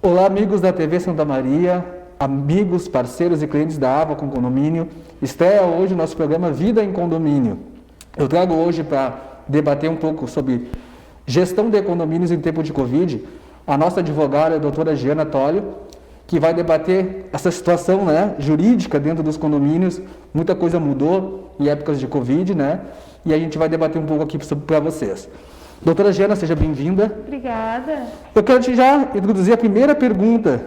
Olá, amigos da TV Santa Maria, amigos, parceiros e clientes da Ava com Condomínio. Estreia hoje o nosso programa Vida em Condomínio. Eu trago hoje para debater um pouco sobre gestão de condomínios em tempo de Covid a nossa advogada, a doutora Giana Tolio, que vai debater essa situação, jurídica dentro dos condomínios. Muita coisa mudou em épocas de Covid, e a gente vai debater um pouco aqui para vocês. Doutora Giana, seja bem-vinda. Obrigada. Eu quero te já introduzir a primeira pergunta,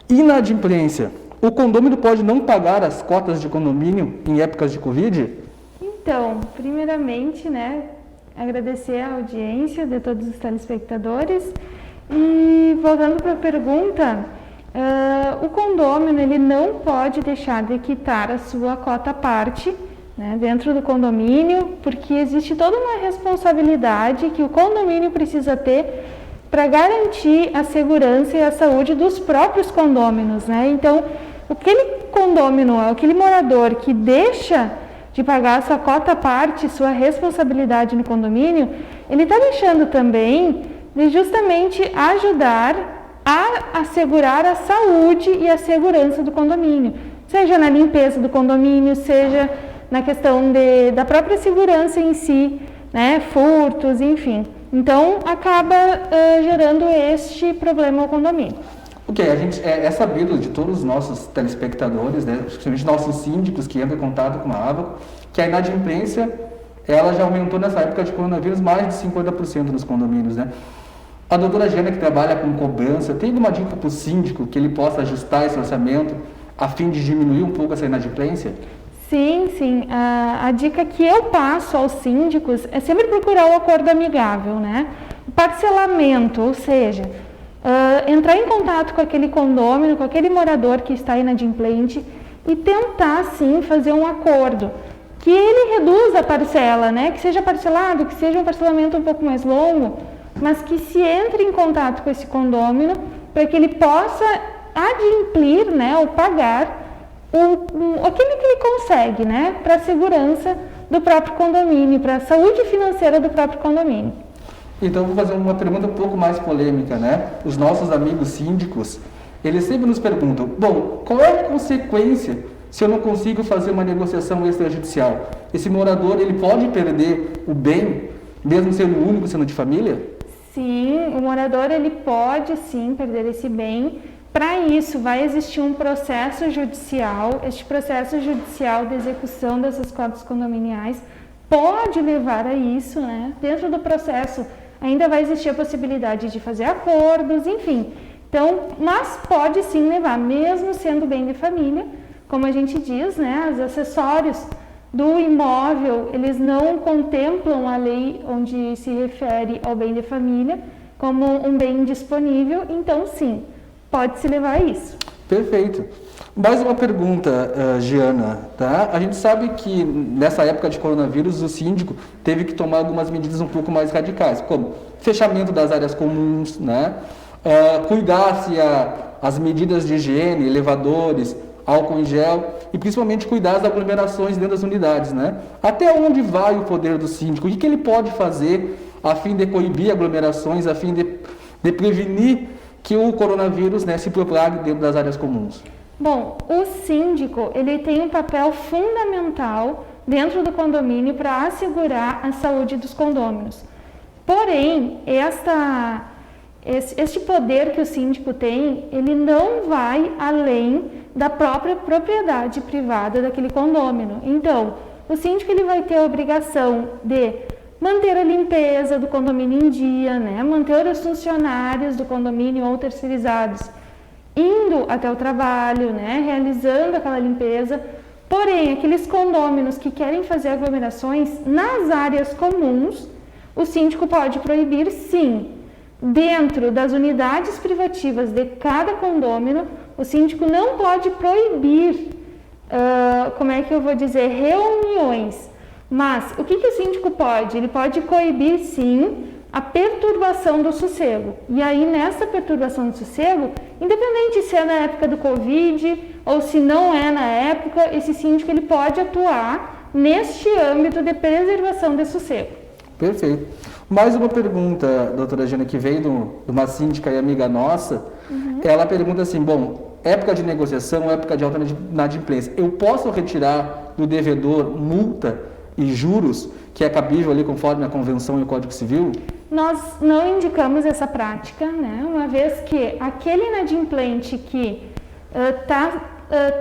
Inadimplência. O condomínio pode não pagar as cotas de condomínio em épocas de Covid? Então, primeiramente, agradecer a audiência de todos os telespectadores. E voltando para a pergunta, o condômino ele não pode deixar de quitar a sua cota parte dentro do condomínio, porque existe toda uma responsabilidade que o condomínio precisa ter para garantir a segurança e a saúde dos próprios condôminos, Então, aquele condômino, aquele morador que deixa de pagar a sua cota parte, sua responsabilidade no condomínio, ele está deixando também de justamente ajudar a assegurar a saúde e a segurança do condomínio, seja na limpeza do condomínio, seja na questão da própria segurança em si, furtos, enfim. Então, acaba gerando este problema ao condomínio. Ok, a gente é sabido de todos os nossos telespectadores, principalmente nossos síndicos que entram em contato com a AVA, que a inadimplência ela já aumentou nessa época de coronavírus mais de 50% nos condomínios, A doutora Giana, que trabalha com cobrança, tem alguma dica para o síndico que ele possa ajustar esse orçamento a fim de diminuir um pouco essa inadimplência? Sim. A dica que eu passo aos síndicos é sempre procurar o acordo amigável, O parcelamento, ou seja, entrar em contato com aquele condômino, com aquele morador que está inadimplente e tentar, sim, fazer um acordo. Que ele reduza a parcela, que seja parcelado, que seja um parcelamento um pouco mais longo, mas que se entre em contato com esse condômino para que ele possa adimplir, ou pagar aquilo que ele consegue, para a segurança do próprio condomínio, para a saúde financeira do próprio condomínio. Então, eu vou fazer uma pergunta um pouco mais polêmica, Os nossos amigos síndicos, eles sempre nos perguntam, qual é a consequência se eu não consigo fazer uma negociação extrajudicial? Esse morador, ele pode perder o bem, mesmo sendo o único, sendo de família? Sim, o morador, ele pode, sim, perder esse bem. Para isso, vai existir um processo judicial. Este processo judicial de execução dessas cotas condominiais pode levar a isso, Dentro do processo, ainda vai existir a possibilidade de fazer acordos, enfim. Então, mas pode sim levar, mesmo sendo bem de família, como a gente diz, os acessórios do imóvel, eles não contemplam a lei onde se refere ao bem de família como um bem disponível, então sim, pode-se levar a isso. Perfeito. Mais uma pergunta, Giana, A gente sabe que nessa época de coronavírus o síndico teve que tomar algumas medidas um pouco mais radicais, como fechamento das áreas comuns, cuidar-se as medidas de higiene, elevadores, álcool em gel e principalmente cuidar das aglomerações dentro das unidades, Até onde vai o poder do síndico? O que ele pode fazer a fim de coibir aglomerações, a fim de prevenir que o coronavírus se propague dentro das áreas comuns? Bom, o síndico ele tem um papel fundamental dentro do condomínio para assegurar a saúde dos condôminos. Porém, este poder que o síndico tem, ele não vai além da própria propriedade privada daquele condômino. Então, o síndico ele vai ter a obrigação de manter a limpeza do condomínio em dia, manter os funcionários do condomínio ou terceirizados indo até o trabalho, realizando aquela limpeza. Porém, aqueles condôminos que querem fazer aglomerações nas áreas comuns, o síndico pode proibir, sim. Dentro das unidades privativas de cada condômino, o síndico não pode proibir, reuniões. Mas o que o síndico pode? Ele pode coibir, sim, a perturbação do sossego. E aí, nessa perturbação do sossego, independente se é na época do Covid ou se não é na época, esse síndico ele pode atuar neste âmbito de preservação de sossego. Perfeito. Mais uma pergunta, doutora Jana, que veio de uma síndica e amiga nossa. Ela pergunta assim, bom, época de negociação, época de alta inadimplência, eu posso retirar do devedor multa e juros, que é cabível ali conforme a Convenção e o Código Civil? Nós não indicamos essa prática, né? Uma vez que aquele inadimplente que está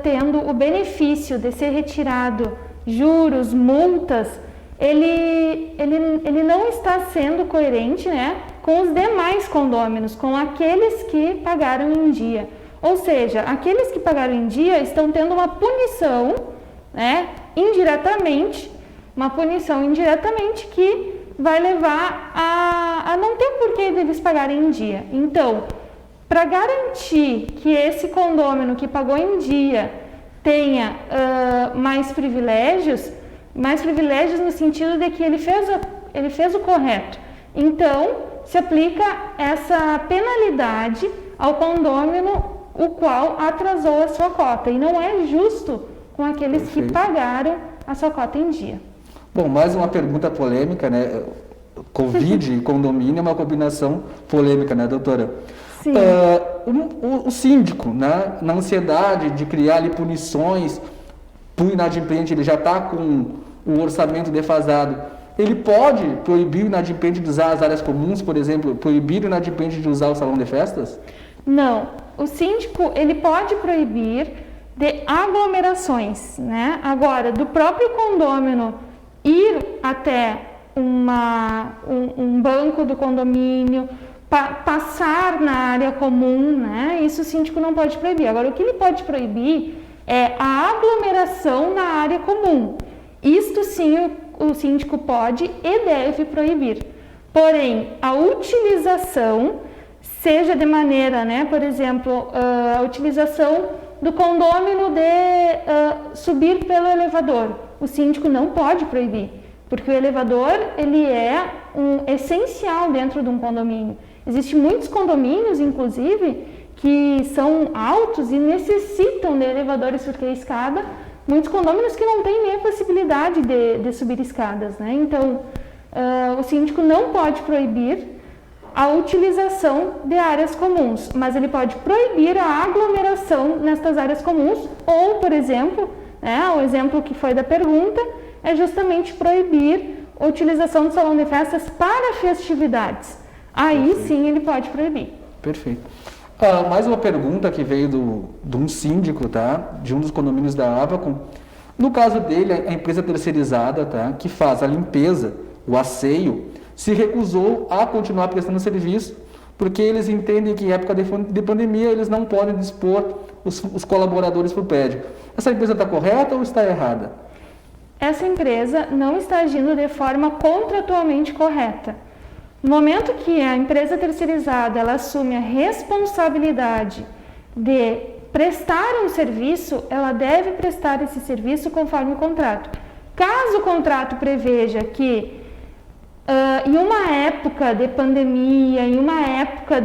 tendo o benefício de ser retirado juros, multas, ele não está sendo coerente, né, com os demais condôminos, com aqueles que pagaram em dia. Ou seja, aqueles que pagaram em dia estão tendo uma punição, né, indiretamente, que vai levar a não ter porquê deles pagarem em dia. Então, para garantir que esse condômino que pagou em dia tenha mais privilégios no sentido de que ele fez o correto. Então, se aplica essa penalidade ao condômino o qual atrasou a sua cota. E não é justo com aqueles que pagaram a sua cota em dia. Bom, mais uma pergunta polêmica, né? Covid e condomínio é uma combinação polêmica, né, doutora? Sim. O síndico, né, na ansiedade de criar ali punições para o inadimplente, ele já está com o orçamento defasado, ele pode proibir o inadimplente de usar as áreas comuns, por exemplo, proibir o inadimplente de usar o salão de festas? Não. O síndico, ele pode proibir de aglomerações, né? Agora, do próprio condômino ir até um banco do condomínio, passar na área comum, né? Isso o síndico não pode proibir. Agora, o que ele pode proibir é a aglomeração na área comum. Isto sim o síndico pode e deve proibir. Porém, a utilização, seja de maneira, né, por exemplo, a utilização do condômino de subir pelo elevador, o síndico não pode proibir, porque o elevador ele é essencial dentro de um condomínio. Existem muitos condomínios, inclusive, que são altos e necessitam de elevadores porque a escada, muitos condôminos que não têm nem a possibilidade de subir escadas, né? Então, o síndico não pode proibir a utilização de áreas comuns, mas ele pode proibir a aglomeração nestas áreas comuns ou, por exemplo, né, o exemplo que foi da pergunta, é justamente proibir a utilização do salão de festas para festividades. Aí Perfeito. Sim ele pode proibir. Perfeito. Mais uma pergunta que veio de um síndico, tá? De um dos condomínios da Avacon. No caso dele, a empresa terceirizada, tá? Que faz a limpeza, o asseio, se recusou a continuar prestando serviço, porque eles entendem que em época de pandemia eles não podem dispor os colaboradores para o prédio. Essa empresa está correta ou está errada? Essa empresa não está agindo de forma contratualmente correta. No momento que a empresa terceirizada ela assume a responsabilidade de prestar um serviço, ela deve prestar esse serviço conforme o contrato. Caso o contrato preveja que em uma época de pandemia, em uma época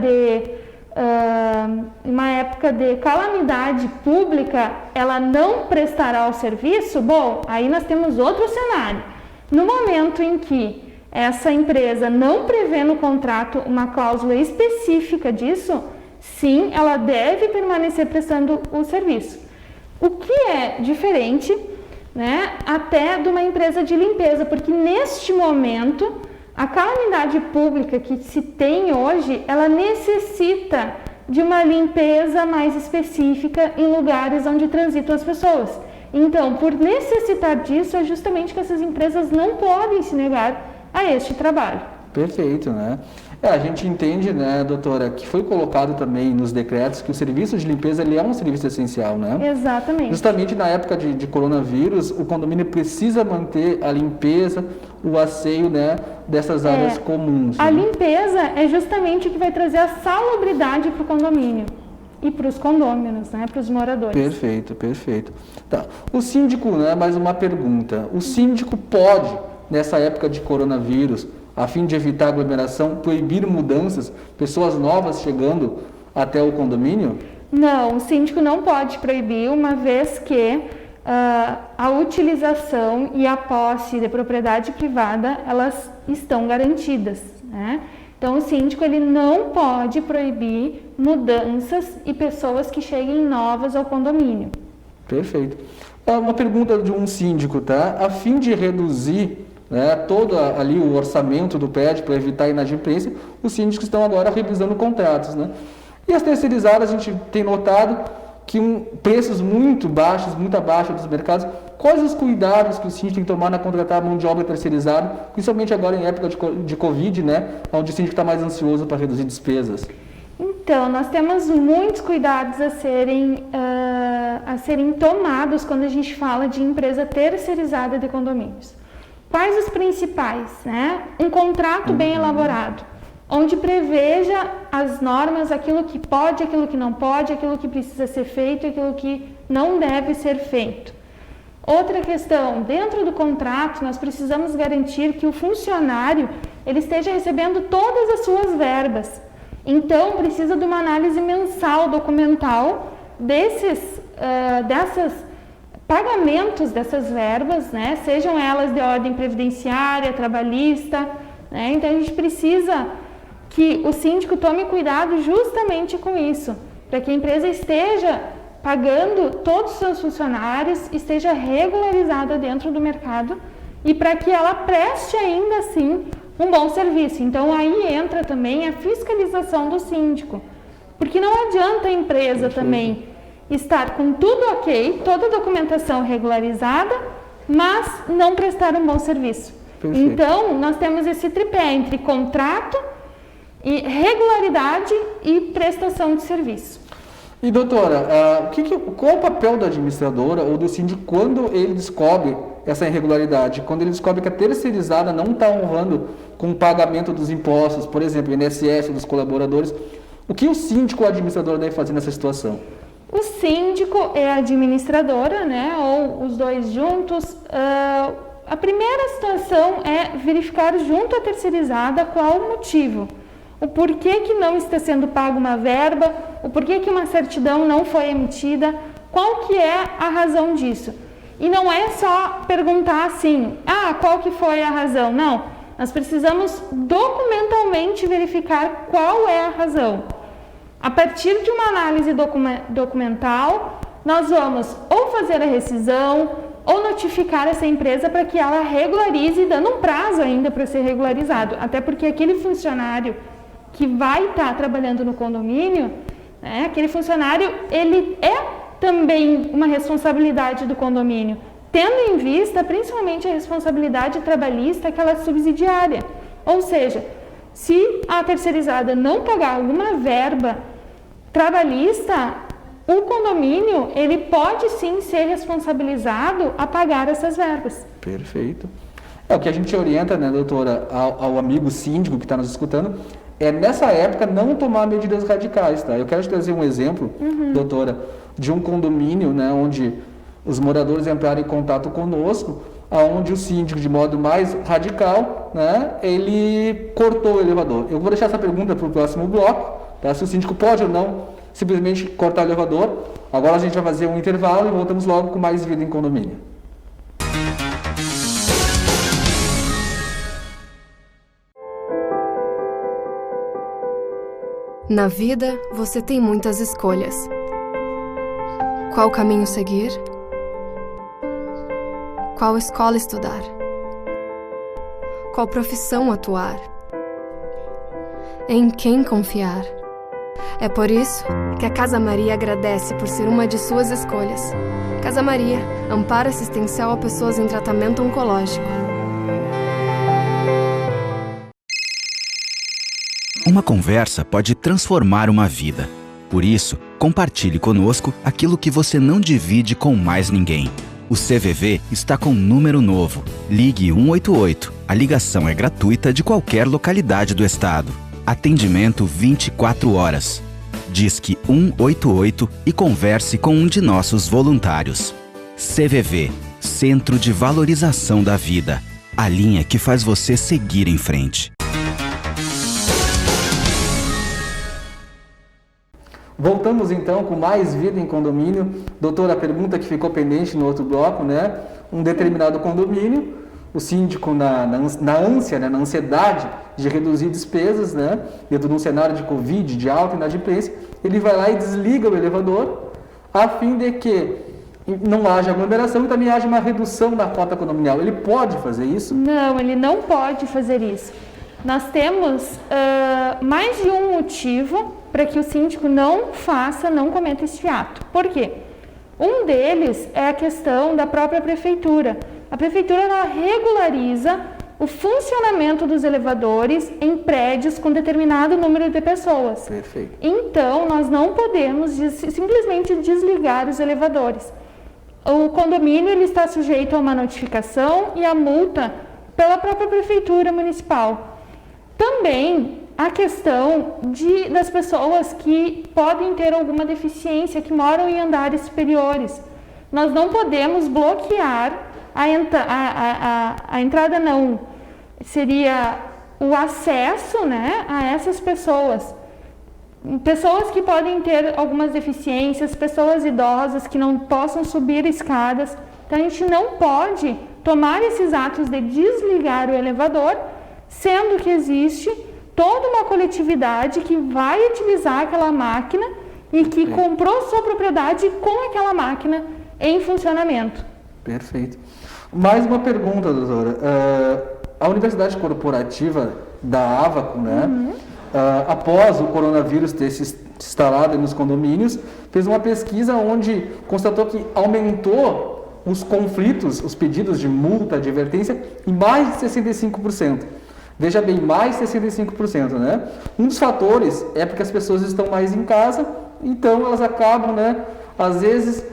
de calamidade pública, ela não prestará o serviço, bom, aí nós temos outro cenário. No momento em que essa empresa não prevê no contrato uma cláusula específica disso, sim, ela deve permanecer prestando o serviço. O que é diferente, né, até de uma empresa de limpeza, porque neste momento a calamidade pública que se tem hoje, ela necessita de uma limpeza mais específica em lugares onde transitam as pessoas. Então, por necessitar disso, é justamente que essas empresas não podem se negar a este trabalho. Perfeito, né? A gente entende, né, doutora, que foi colocado também nos decretos que o serviço de limpeza ele é um serviço essencial, né? Exatamente. Justamente na época de coronavírus, o condomínio precisa manter a limpeza, o asseio, né, dessas áreas comuns. A né? limpeza é justamente o que vai trazer a salubridade para o condomínio e para os condôminos, né, para os moradores. Perfeito, perfeito. Tá. O síndico, né, mais uma pergunta. O síndico pode, nessa época de coronavírus, a fim de evitar aglomeração, proibir mudanças, pessoas novas chegando até o condomínio? Não, o síndico não pode proibir, uma vez que a utilização e a posse de propriedade privada, elas estão garantidas, né? Então, o síndico ele não pode proibir mudanças e pessoas que cheguem novas ao condomínio. Perfeito. Uma pergunta de um síndico, tá? A fim de reduzir, né, todo ali o orçamento do PED para evitar a inadimplência, os síndicos estão agora revisando contratos, né? E as terceirizadas, a gente tem notado que preços muito baixos, muito abaixo dos mercados. Quais os cuidados que o síndico tem que tomar na contratar mão de obra terceirizada, principalmente agora em época de Covid, né, onde o síndico está mais ansioso para reduzir despesas? Então, nós temos muitos cuidados a serem tomados quando a gente fala de empresa terceirizada de condomínios. Quais os principais, né? Um contrato bem elaborado, onde preveja as normas, aquilo que pode, aquilo que não pode, aquilo que precisa ser feito, aquilo que não deve ser feito. Outra questão, dentro do contrato, nós precisamos garantir que o funcionário ele esteja recebendo todas as suas verbas. Então, precisa de uma análise mensal, documental, desses pagamentos dessas verbas, né? Sejam elas de ordem previdenciária, trabalhista, né? Então, a gente precisa que o síndico tome cuidado justamente com isso, para que a empresa esteja pagando todos os seus funcionários, esteja regularizada dentro do mercado e para que ela preste ainda assim um bom serviço. Então aí entra também a fiscalização do síndico, porque não adianta a empresa também estar com tudo ok, toda a documentação regularizada, mas não prestar um bom serviço. Perfeito. Então nós temos esse tripé entre contrato, e regularidade e prestação de serviço. E doutora, qual o papel da administradora ou do síndico quando ele descobre essa irregularidade? Quando ele descobre que a terceirizada não está honrando com o pagamento dos impostos, por exemplo, INSS dos colaboradores, o que o síndico ou a administradora deve fazer nessa situação? O síndico é a administradora, né, ou os dois juntos. A primeira situação é verificar junto à terceirizada qual o motivo. O porquê que não está sendo paga uma verba, o porquê que uma certidão não foi emitida, qual que é a razão disso. E não é só perguntar assim, qual que foi a razão? Não, nós precisamos documentalmente verificar qual é a razão. A partir de uma análise documental, nós vamos ou fazer a rescisão, ou notificar essa empresa para que ela regularize, dando um prazo ainda para ser regularizado. Até porque aquele funcionário que vai estar trabalhando no condomínio, né, aquele funcionário, ele é também uma responsabilidade do condomínio, tendo em vista principalmente a responsabilidade trabalhista, que ela é subsidiária. Ou seja, se a terceirizada não pagar alguma verba trabalhista, o condomínio, ele pode sim ser responsabilizado a pagar essas verbas. Perfeito. É o que a gente orienta, né, doutora, ao amigo síndico que está nos escutando, é nessa época não tomar medidas radicais, tá? Eu quero te trazer um exemplo, doutora, de um condomínio, né, onde os moradores entraram em contato conosco, aonde o síndico, de modo mais radical, né, ele cortou o elevador. Eu vou deixar essa pergunta para o próximo bloco, tá? Se o síndico pode ou não simplesmente cortar o elevador. Agora a gente vai fazer um intervalo e voltamos logo com mais Vida em Condomínio. Na vida, você tem muitas escolhas. Qual caminho seguir? Qual escola estudar? Qual profissão atuar? Em quem confiar? É por isso que a Casa Maria agradece por ser uma de suas escolhas. Casa Maria, amparo assistencial a pessoas em tratamento oncológico. Uma conversa pode transformar uma vida. Por isso, compartilhe conosco aquilo que você não divide com mais ninguém. O CVV está com um número novo. Ligue 188. A ligação é gratuita de qualquer localidade do estado. Atendimento 24 horas. Disque 188 e converse com um de nossos voluntários. CVV, Centro de Valorização da Vida. A linha que faz você seguir em frente. Voltamos então com mais vida em condomínio. Doutora, a pergunta que ficou pendente no outro bloco, né? Um determinado condomínio, o síndico na ânsia, né? Na ansiedade de reduzir despesas, né? Dentro de um cenário de Covid, de alta inadimplência, ele vai lá e desliga o elevador, a fim de que não haja aglomeração e também haja uma redução da cota condominial. Ele pode fazer isso? Não, ele não pode fazer isso. Nós temos mais de um motivo para que o síndico não cometa esse ato. Por quê? Um deles é a questão da própria prefeitura. A prefeitura ela regulariza o funcionamento dos elevadores em prédios com determinado número de pessoas. Perfeito. Então, nós não podemos simplesmente desligar os elevadores. O condomínio ele está sujeito a uma notificação e a multa pela própria prefeitura municipal. Também a questão das pessoas que podem ter alguma deficiência, que moram em andares superiores. Nós não podemos bloquear a entrada, não. Seria o acesso, né, a essas pessoas. Pessoas que podem ter algumas deficiências, pessoas idosas que não possam subir escadas. Então, a gente não pode tomar esses atos de desligar o elevador, sendo que existe toda uma coletividade que vai utilizar aquela máquina e que comprou sua propriedade com aquela máquina em funcionamento. Perfeito. Mais uma pergunta, doutora. A Universidade Corporativa da Avaco, né, após o coronavírus ter se instalado nos condomínios, fez uma pesquisa onde constatou que aumentou os conflitos, os pedidos de multa, advertência, em mais de 65%. Veja bem, mais de 65%, né? Um dos fatores é porque as pessoas estão mais em casa, então elas acabam, né, às vezes,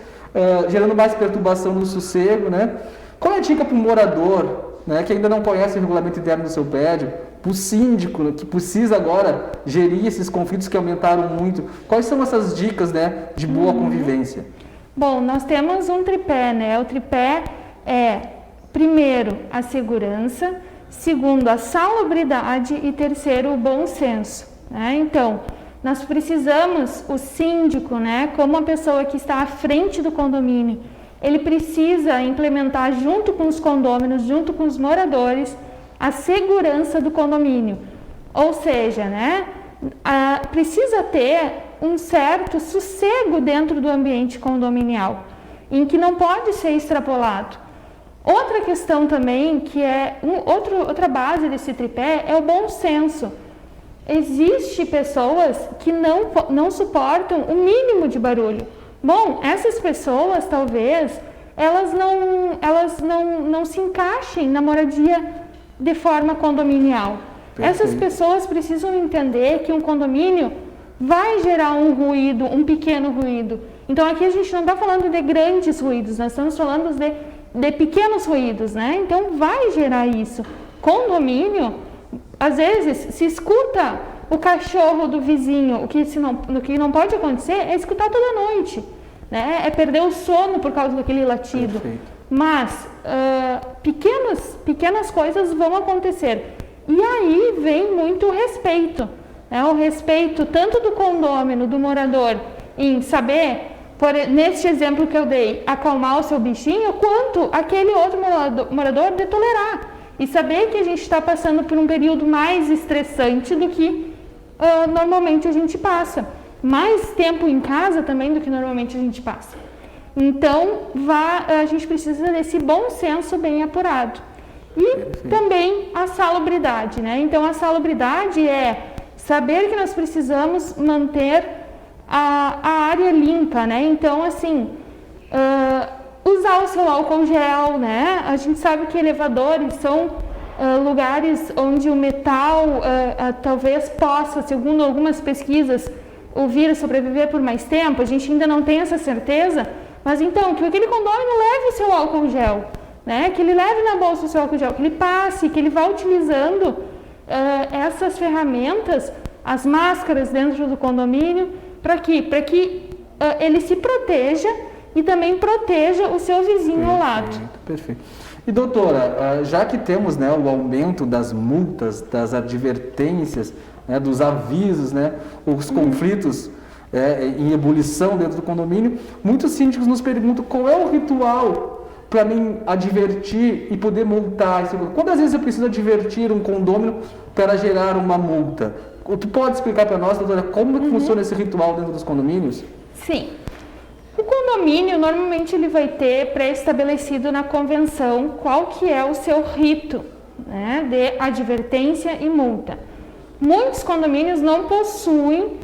gerando mais perturbação no sossego, né? Qual é a dica para o morador, né, que ainda não conhece o regulamento interno do seu prédio, para o síndico, que precisa agora gerir esses conflitos que aumentaram muito? Quais são essas dicas, né, de boa convivência? Bom, nós temos um tripé, né? O tripé é, primeiro, a segurança, segundo, a salubridade e terceiro, o bom senso, né? Então, nós precisamos, o síndico, né, como a pessoa que está à frente do condomínio, ele precisa implementar junto com os condôminos, junto com os moradores, a segurança do condomínio. Ou seja, né, precisa ter um certo sossego dentro do ambiente condominial, em que não pode ser extrapolado. Outra questão também, que é outra base desse tripé, é o bom senso. Existem pessoas que não suportam o mínimo de barulho. Bom, essas pessoas, talvez, elas não se encaixem na moradia de forma condominial. Perfeito. Essas pessoas precisam entender que um condomínio vai gerar um ruído, um pequeno ruído. Então, aqui a gente não está falando de grandes ruídos, nós estamos falando de pequenos ruídos, né? Então, vai gerar isso. Condomínio, às vezes, se escuta o cachorro do vizinho, o que não pode acontecer é escutar toda noite, né? É perder o sono por causa daquele latido. Perfeito. Mas pequenas coisas vão acontecer. E aí vem muito o respeito, né? O respeito tanto do condômino, do morador, em saber, neste exemplo que eu dei, acalmar o seu bichinho, quanto aquele outro morador de tolerar. E saber que a gente está passando por um período mais estressante do que normalmente a gente passa. Mais tempo em casa também do que normalmente a gente passa. Então, a gente precisa desse bom senso bem apurado. E também a salubridade, né? Então, a salubridade é saber que nós precisamos manter a área limpa, né? Então, assim, usar o seu álcool gel, né? A gente sabe que elevadores são lugares onde o metal talvez possa, segundo algumas pesquisas, o vírus sobreviver por mais tempo. A gente ainda não tem essa certeza, mas então, que aquele condômino leve o seu álcool gel, né? Que ele leve na bolsa o seu álcool gel, que ele passe, que ele vá utilizando essas ferramentas, as máscaras dentro do condomínio, para que ele se proteja e também proteja o seu vizinho ao lado. Perfeito. E doutora, já que temos, né, o aumento das multas, das advertências, né, dos avisos, né, os conflitos em ebulição dentro do condomínio, muitos síndicos nos perguntam qual é o ritual para mim advertir e poder multar. Quantas vezes eu preciso advertir um condômino para gerar uma multa? Tu pode explicar para nós, doutora, como que funciona esse ritual dentro dos condomínios? Sim. O condomínio, normalmente, ele vai ter pré-estabelecido na convenção qual que é o seu rito, né, de advertência e multa. Muitos condomínios não possuem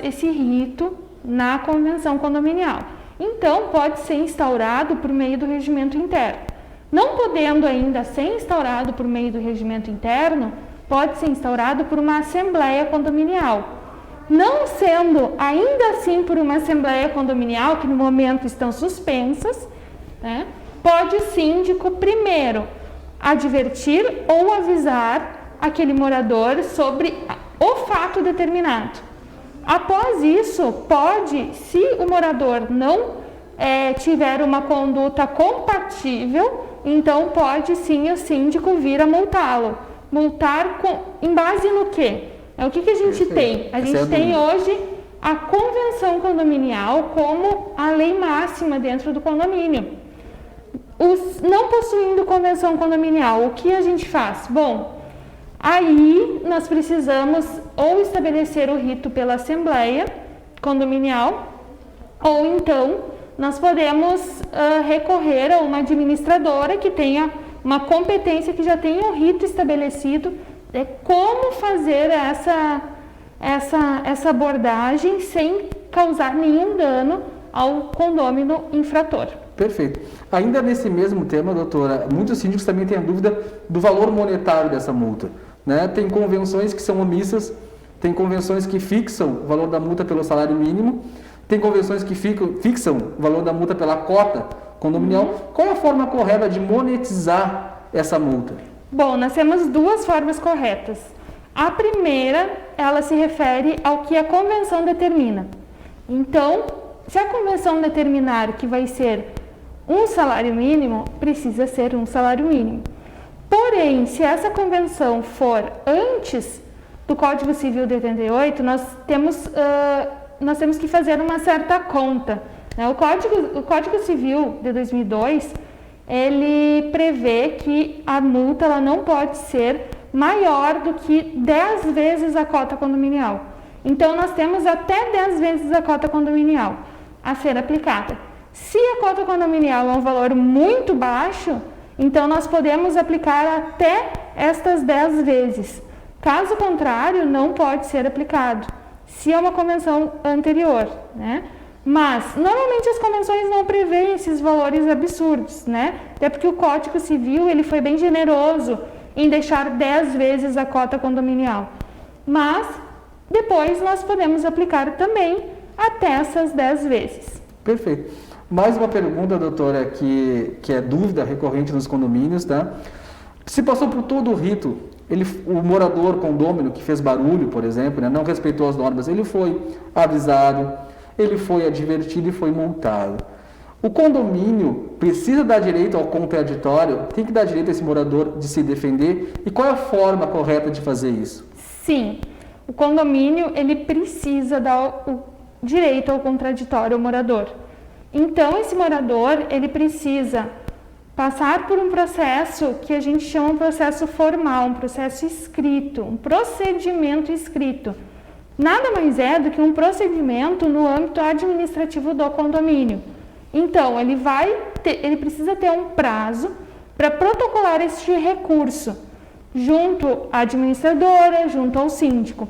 esse rito na convenção condominial. Então, pode ser instaurado por meio do regimento interno. Não podendo ainda ser instaurado por meio do regimento interno, pode ser instaurado por uma assembleia condominial. Não sendo ainda assim por uma assembleia condominial, que no momento estão suspensas, né, pode o síndico primeiro advertir ou avisar aquele morador sobre o fato determinado. Após isso, pode, se o morador não tiver uma conduta compatível, então pode sim o síndico vir a multá-lo. Multar em base no quê? O que a gente tem? A gente tem hoje a convenção condominial como a lei máxima dentro do condomínio. Não possuindo convenção condominial, o que a gente faz? Bom, aí nós precisamos ou estabelecer o rito pela assembleia condominial, ou então nós podemos recorrer a uma administradora que tenha uma competência, que já tenha um rito estabelecido de como fazer essa abordagem sem causar nenhum dano ao condômino infrator. Perfeito. Ainda nesse mesmo tema, doutora, muitos síndicos também têm a dúvida do valor monetário dessa multa, né? Tem convenções que são omissas, tem convenções que fixam o valor da multa pelo salário mínimo, tem convenções que fixam o valor da multa pela cota condominial. Qual é a forma correta de monetizar essa multa? Bom, nós temos duas formas corretas. A primeira, ela se refere ao que a convenção determina. Então, se a convenção determinar que vai ser um salário mínimo, precisa ser um salário mínimo. Porém, se essa convenção for antes do Código Civil de 88, nós temos que fazer uma certa conta, né? O Código Civil de 2002, ele prevê que a multa ela não pode ser maior do que 10 vezes a cota condominial. Então, nós temos até 10 vezes a cota condominial a ser aplicada. Se a cota condominial é um valor muito baixo, então nós podemos aplicar até estas 10 vezes. Caso contrário, não pode ser aplicado, se é uma convenção anterior, né? Mas, normalmente as convenções não prevêem esses valores absurdos, né? Até porque o Código Civil ele foi bem generoso em deixar 10 vezes a cota condominial. Mas, depois nós podemos aplicar também até essas 10 vezes. Perfeito. Mais uma pergunta, doutora, que é dúvida recorrente nos condomínios, tá? Se passou por todo o rito, o morador condômino que fez barulho, por exemplo, né, não respeitou as normas, ele foi avisado, ele foi advertido e foi multado. O condomínio precisa dar direito ao contraditório? Tem que dar direito a esse morador de se defender? E qual é a forma correta de fazer isso? Sim, o condomínio ele precisa dar o direito ao contraditório ao morador. Então, esse morador ele precisa passar por um processo que a gente chama de processo formal, um processo escrito, um procedimento escrito. Nada mais é do que um procedimento no âmbito administrativo do condomínio. Então, ele precisa ter um prazo para protocolar este recurso junto à administradora, junto ao síndico.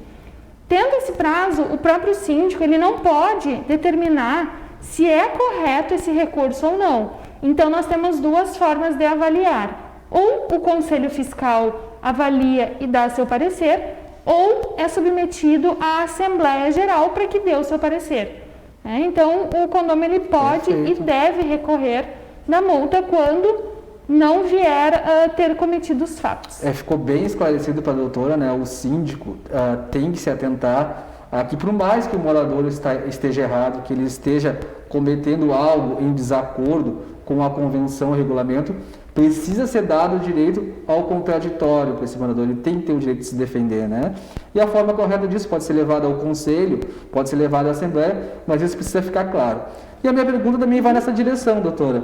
Tendo esse prazo, o próprio síndico ele não pode determinar se é correto esse recurso ou não. Então, nós temos duas formas de avaliar. Ou o Conselho Fiscal avalia e dá seu parecer, ou é submetido à Assembleia Geral para que dê o seu parecer. Então, o condomínio ele pode e deve recorrer da multa quando não vier a ter cometido os fatos. Ficou bem esclarecido para a doutora, né? O síndico tem que se atentar a que, por mais que o morador esteja errado, que ele esteja cometendo algo em desacordo com a convenção e regulamento, Precisa ser dado o direito ao contraditório para esse morador, ele tem que ter o direito de se defender, né? E a forma correta disso pode ser levada ao conselho, pode ser levada à Assembleia, mas isso precisa ficar claro. E a minha pergunta também vai nessa direção, doutora.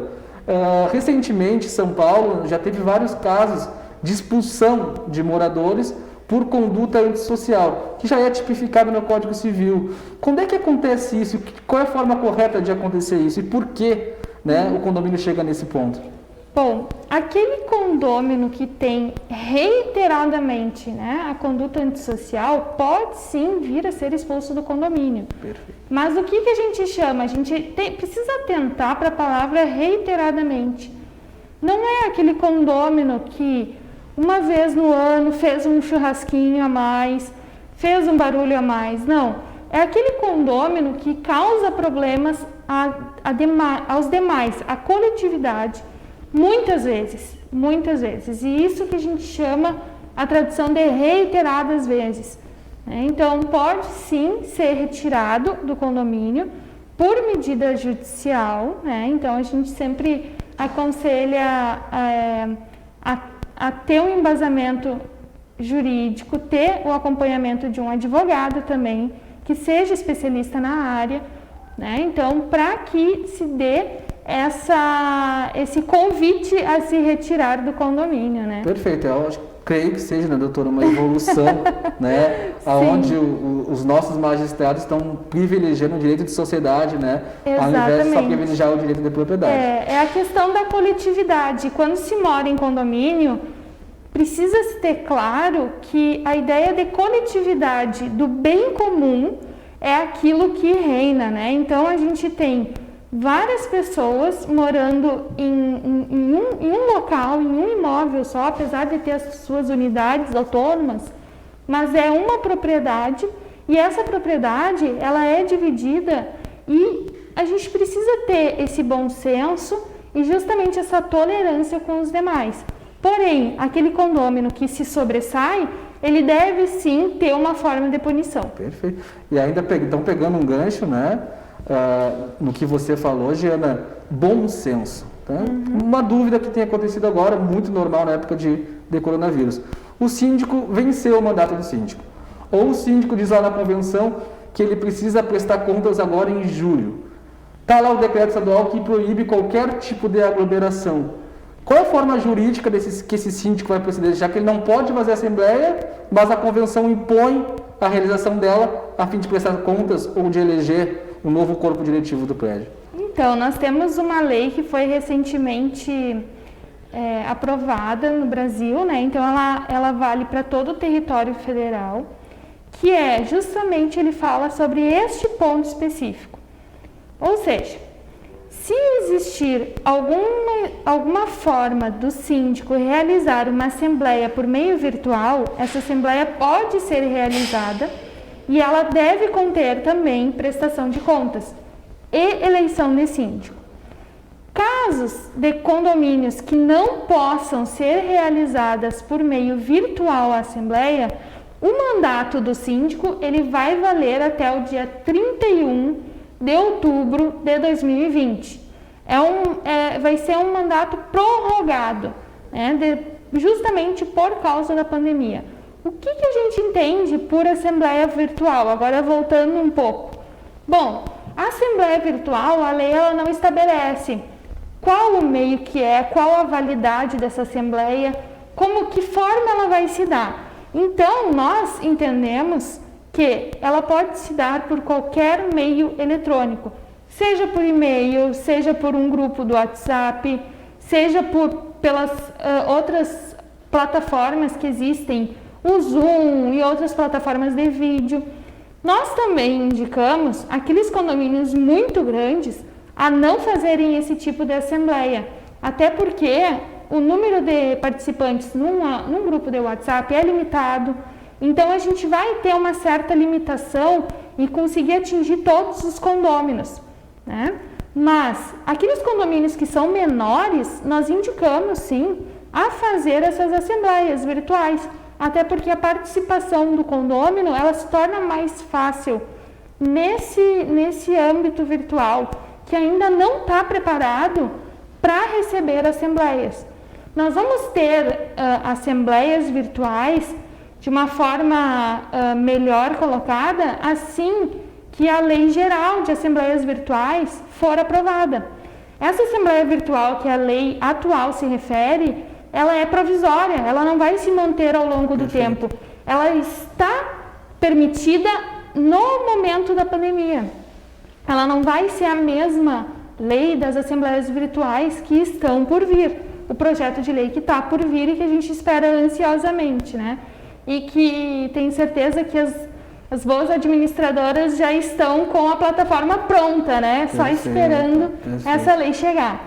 Recentemente, São Paulo já teve vários casos de expulsão de moradores por conduta antissocial, que já é tipificado no Código Civil. Quando é que acontece isso? Qual é a forma correta de acontecer isso? E por que, né, o condomínio chega nesse ponto? Bom, aquele condômino que tem reiteradamente, né, a conduta antissocial pode sim vir a ser expulso do condomínio. Perfeito. Mas o que a gente chama? A gente precisa atentar para a palavra reiteradamente. Não é aquele condômino que uma vez no ano fez um churrasquinho a mais, fez um barulho a mais. Não, é aquele condômino que causa problemas aos demais, à coletividade, muitas vezes. E isso que a gente chama a tradução de reiteradas vezes. Então, pode sim ser retirado do condomínio por medida judicial, né? Então, a gente sempre aconselha a ter um embasamento jurídico, ter o acompanhamento de um advogado também, que seja especialista na área, né? Então, para que se dê esse convite a se retirar do condomínio, né? Perfeito, eu creio que seja, né, doutora, uma evolução, né, aonde os nossos magistrados estão privilegiando o direito de sociedade, né, exatamente, ao invés de só privilegiar o direito de propriedade. É a questão da coletividade. Quando se mora em condomínio, precisa se ter claro que a ideia de coletividade do bem comum é aquilo que reina, né? Então, a gente tem várias pessoas morando em um local, em um imóvel só, apesar de ter as suas unidades autônomas, mas é uma propriedade, e essa propriedade, ela é dividida, e a gente precisa ter esse bom senso e justamente essa tolerância com os demais. Porém, aquele condômino que se sobressai, ele deve sim ter uma forma de punição. Perfeito. E ainda então pegando um gancho, né, no que você falou, Giana, bom senso. Tá? Uma dúvida que tem acontecido agora, muito normal na época de coronavírus. O síndico venceu o mandato do síndico. Ou o síndico diz lá na convenção que ele precisa prestar contas agora em julho. Está lá o decreto estadual que proíbe qualquer tipo de aglomeração. Qual é a forma jurídica que esse síndico vai proceder? Já que ele não pode fazer assembleia, mas a convenção impõe a realização dela a fim de prestar contas ou de eleger um novo corpo diretivo do prédio. Então, nós temos uma lei que foi recentemente aprovada no Brasil, né? Então ela vale para todo o território federal, que justamente ele fala sobre este ponto específico. Ou seja, se existir alguma forma do síndico realizar uma assembleia por meio virtual, essa assembleia pode ser realizada e ela deve conter também prestação de contas e eleição de síndico. Casos de condomínios que não possam ser realizadas por meio virtual a assembleia, o mandato do síndico ele vai valer até o dia 31 de outubro de 2020. Vai ser um mandato prorrogado, né, justamente por causa da pandemia. O que a gente entende por assembleia virtual? Agora voltando um pouco. Bom, a assembleia virtual, a lei ela não estabelece qual o meio que qual a validade dessa assembleia, que forma ela vai se dar. Então, nós entendemos que ela pode se dar por qualquer meio eletrônico, seja por e-mail, seja por um grupo do WhatsApp, seja pelas outras plataformas que existem, o Zoom e outras plataformas de vídeo. Nós também indicamos aqueles condomínios muito grandes a não fazerem esse tipo de assembleia, até porque o número de participantes num grupo de WhatsApp é limitado, então a gente vai ter uma certa limitação e conseguir atingir todos os condôminos, né? Mas aqueles condomínios que são menores, nós indicamos sim a fazer essas assembleias virtuais, até porque a participação do condômino ela se torna mais fácil nesse âmbito virtual, que ainda não está preparado para receber assembleias. Nós vamos ter assembleias virtuais de uma forma melhor colocada assim que a Lei Geral de Assembleias Virtuais for aprovada. Essa Assembleia Virtual que a lei atual se refere, ela é provisória, ela não vai se manter ao longo do tempo. Ela está permitida no momento da pandemia. Ela não vai ser a mesma lei das assembleias virtuais que estão por vir. O projeto de lei que está por vir e que a gente espera ansiosamente, né? E que tenho certeza que as boas administradoras já estão com a plataforma pronta, né? Só esperando essa lei chegar.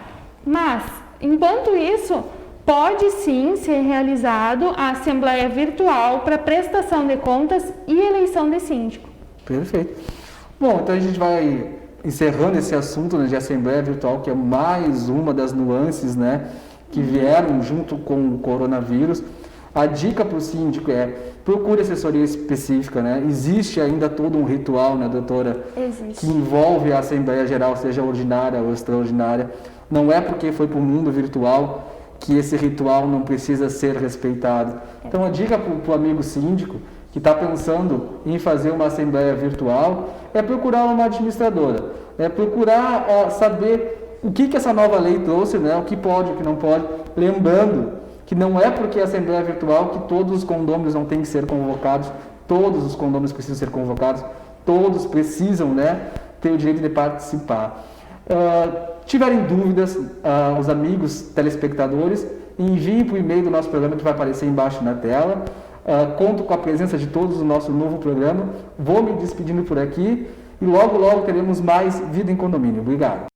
Mas, enquanto isso, pode sim ser realizado a assembleia virtual para prestação de contas e eleição de síndico. Perfeito. Bom, então a gente vai encerrando esse assunto, né, de assembleia virtual, que é mais uma das nuances, né, que vieram junto com o coronavírus. A dica para o síndico é: procure assessoria específica, né? Existe ainda todo um ritual, né, doutora? Existe. Que envolve a Assembleia Geral, seja ordinária ou extraordinária. Não é porque foi para o mundo virtual que esse ritual não precisa ser respeitado. Então a dica para o amigo síndico que está pensando em fazer uma assembleia virtual é procurar uma administradora, é procurar saber o que essa nova lei trouxe, né? O que pode, o que não pode. Lembrando que não é porque a assembleia virtual que todos os condôminos não têm que ser convocados, todos os condôminos precisam ser convocados, todos precisam, né, ter o direito de participar. Tiverem dúvidas, os amigos telespectadores, enviem para o e-mail do nosso programa que vai aparecer embaixo na tela. Conto com a presença de todos no nosso novo programa. Vou me despedindo por aqui e logo teremos mais Vida em Condomínio. Obrigado.